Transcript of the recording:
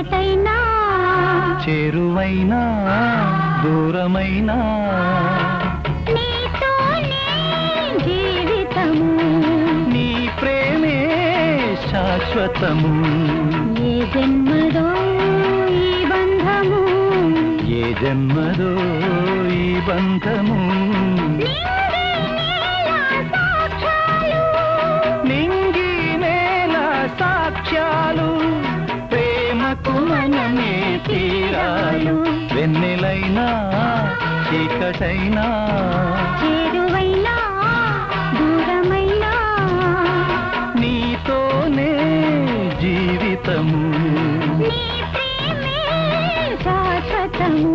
చీకటైనా చేరువైనా దూరమైనా నీతోనే జీవితము నీ ప్రేమే శాశ్వతము ఏ జన్మదో ఈ బంధము ఏ జన్మదో ఈ బంధము నింగి నేల సాక్ష్యాలు ప్రేమకు మనమే తీరాలు వెన్నెలైనా చీకటైనా చేరువైనా దూరమైనా నీతోనే జీవితము నీ ప్రేమే శాశ్వతము